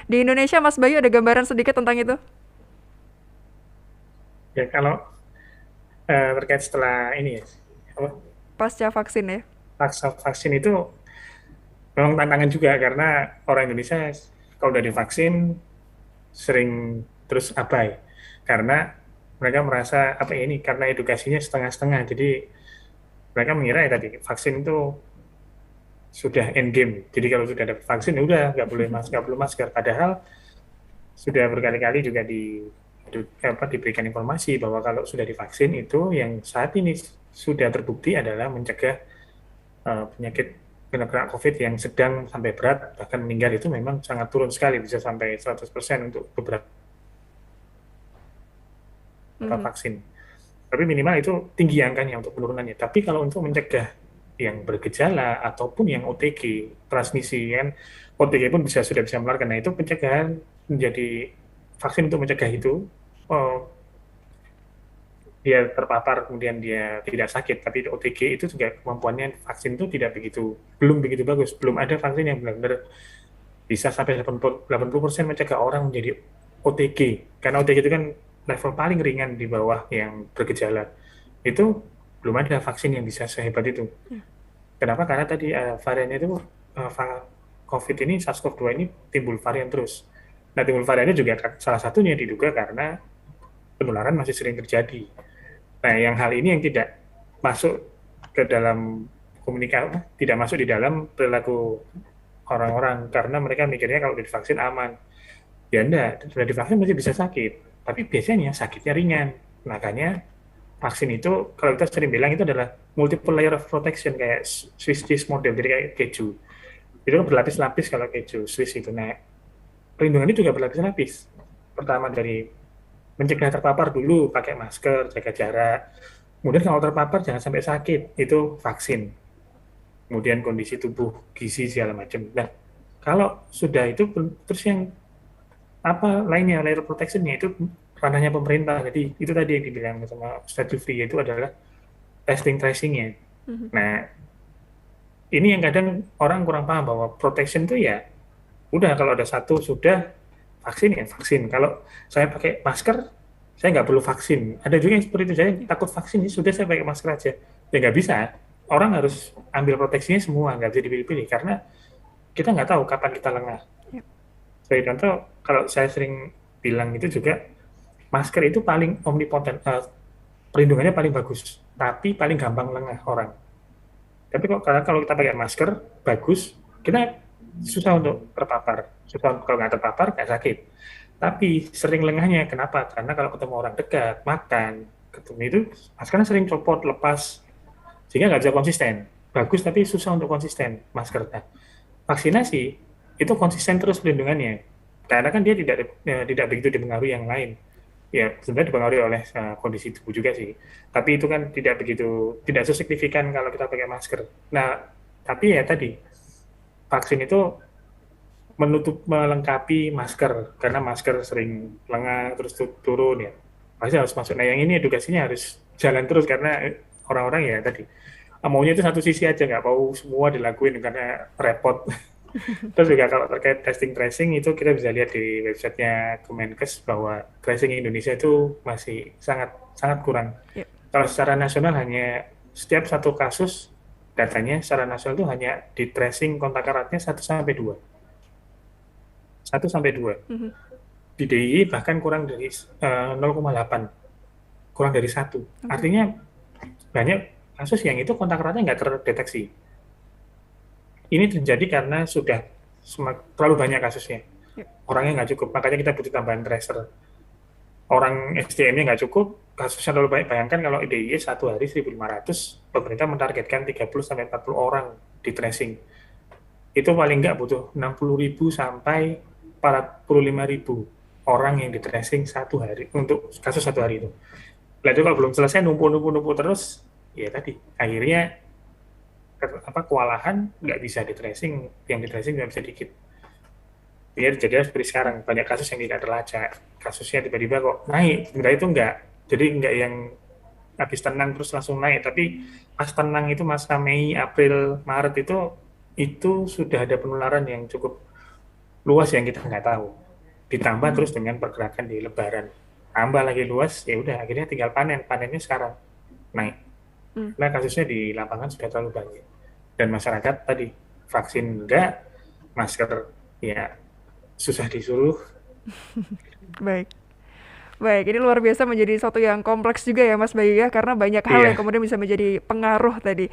Di Indonesia, Mas Bayu ada gambaran sedikit tentang itu? Ya kalau terkait setelah ini ya, apa, Pasca vaksin ya? vaksin itu memang tantangan juga karena orang Indonesia kalau udah divaksin sering terus abai karena mereka merasa apa ya ini karena edukasinya setengah-setengah. Jadi mereka mengira ya tadi vaksin itu sudah end game. Jadi kalau sudah ada vaksin ya udah nggak perlu masker. Padahal sudah berkali-kali juga diberikan informasi bahwa kalau sudah divaksin itu yang saat ini sudah terbukti adalah mencegah penyakit kena COVID yang sedang sampai berat bahkan meninggal itu memang sangat turun sekali bisa sampai 100% untuk beberapa Mhm. vaksin. Tapi minimal itu tinggi angkanya untuk penurunannya. Tapi kalau untuk mencegah yang bergejala ataupun yang OTG transmisi kan OTG pun sudah bisa menularkan. Nah itu pencegahan menjadi vaksin untuk mencegah itu oh, dia terpapar kemudian dia tidak sakit. Tapi OTG itu juga kemampuannya vaksin itu tidak begitu belum begitu bagus. Belum ada vaksin yang benar-benar bisa sampai 80% mencegah orang menjadi OTG. Karena OTG itu kan level paling ringan di bawah yang bergejala. Itu belum ada vaksin yang bisa sehebat itu. Kenapa? Karena tadi variannya itu COVID ini, SARS-CoV-2 ini timbul varian terus. Nah, timbul variannya juga salah satunya diduga karena penularan masih sering terjadi. Nah, yang hal ini yang tidak masuk ke dalam komunikasi, tidak masuk di dalam perilaku orang-orang karena mereka mikirnya kalau divaksin aman. Ya enggak, sudah divaksin masih bisa sakit, tapi biasanya sakitnya ringan. Makanya vaksin itu, kalau kita sering bilang itu adalah multiple layer of protection, kayak Swiss cheese model, jadi kayak keju. Itu kan berlapis-lapis kalau keju Swiss itu. Nah, perlindungan itu juga berlapis-lapis. Pertama dari mencegah terpapar dulu, pakai masker, jaga jarak. Kemudian kalau terpapar jangan sampai sakit, itu vaksin. Kemudian kondisi tubuh, gizi, segala macam. Nah, kalau sudah itu, terus yang apa lainnya layer protectionnya itu ranahnya pemerintah. Jadi itu tadi yang dibilang sama Ustadz Jufri itu adalah testing tracingnya. Nah ini yang kadang orang kurang paham bahwa protection itu ya udah kalau ada satu sudah vaksin ya vaksin. Kalau saya pakai masker saya nggak perlu vaksin. Ada juga yang seperti itu saya takut vaksin ini sudah saya pakai masker aja. Ya nggak bisa. Orang harus ambil proteksinya semua nggak bisa dipilih-pilih karena kita nggak tahu kapan kita lengah. Ya. Sebagai contoh kalau saya sering bilang itu juga masker itu paling omnipotent, perlindungannya paling bagus, tapi paling gampang lengah orang. Tapi kok karena kalau kita pakai masker bagus, kita susah untuk terpapar, susah kalau nggak terpapar nggak sakit. Tapi sering lengahnya, kenapa? Karena kalau ketemu orang dekat, makan, ketemu itu maskernya sering copot, lepas, sehingga nggak bisa konsisten. Bagus tapi susah untuk konsisten maskernya. Vaksinasi itu konsisten terus perlindungannya, karena kan dia tidak begitu dipengaruhi yang lain ya sebenarnya dipengaruhi oleh kondisi tubuh juga sih. Tapi itu kan tidak sesignifikan kalau kita pakai masker. Nah, tapi ya tadi vaksin itu melengkapi masker karena masker sering lengah terus turun ya. Pasti harus masuk. Nah, yang ini edukasinya harus jalan terus karena orang-orang ya tadi maunya itu satu sisi aja nggak mau semua dilakuin karena repot. Terus juga kalau terkait testing tracing itu kita bisa lihat di websitenya Kemenkes bahwa tracing Indonesia itu masih sangat sangat kurang. Ya. Kalau secara nasional hanya setiap satu kasus datanya secara nasional itu hanya di tracing kontak eratnya 1 sampai 2. 1 sampai 2. Mhm. Di DIY bahkan kurang dari 0,8, kurang dari 1. Oke. Artinya banyak kasus yang itu kontak eratnya nggak terdeteksi. Ini terjadi karena sudah terlalu banyak kasusnya. Ya. Orangnya nggak cukup, makanya kita butuh tambahan tracer. Orang SDM-nya nggak cukup, kasusnya terlalu banyak. Bayangkan kalau DIY satu hari 1.500, pemerintah mentargetkan 30 sampai 40 orang di tracing. Itu paling nggak butuh 60.000 sampai 45.000 orang yang di tracing satu hari untuk kasus satu hari itu. Nah itu kalau belum selesai numpuk terus, ya tadi akhirnya kewalahan nggak bisa di tracing, yang di tracing nggak bisa dikit. Ya jadi seperti sekarang banyak kasus yang tidak terlacak, kasusnya tiba-tiba kok naik, sebenarnya itu enggak, jadi enggak yang habis tenang terus langsung naik, tapi pas tenang itu masa Mei, April, Maret itu sudah ada penularan yang cukup luas yang kita nggak tahu. Ditambah Hmm. terus dengan pergerakan di Lebaran, tambah lagi luas, ya udah akhirnya tinggal panennya sekarang naik. Hmm. Nah kasusnya di lapangan sudah terlalu banyak dan masyarakat tadi vaksin enggak, masker ya susah disuruh. Baik. Baik, ini luar biasa menjadi suatu yang kompleks juga ya Mas Bayu ya, karena banyak hal yang Iya. kemudian bisa menjadi pengaruh tadi.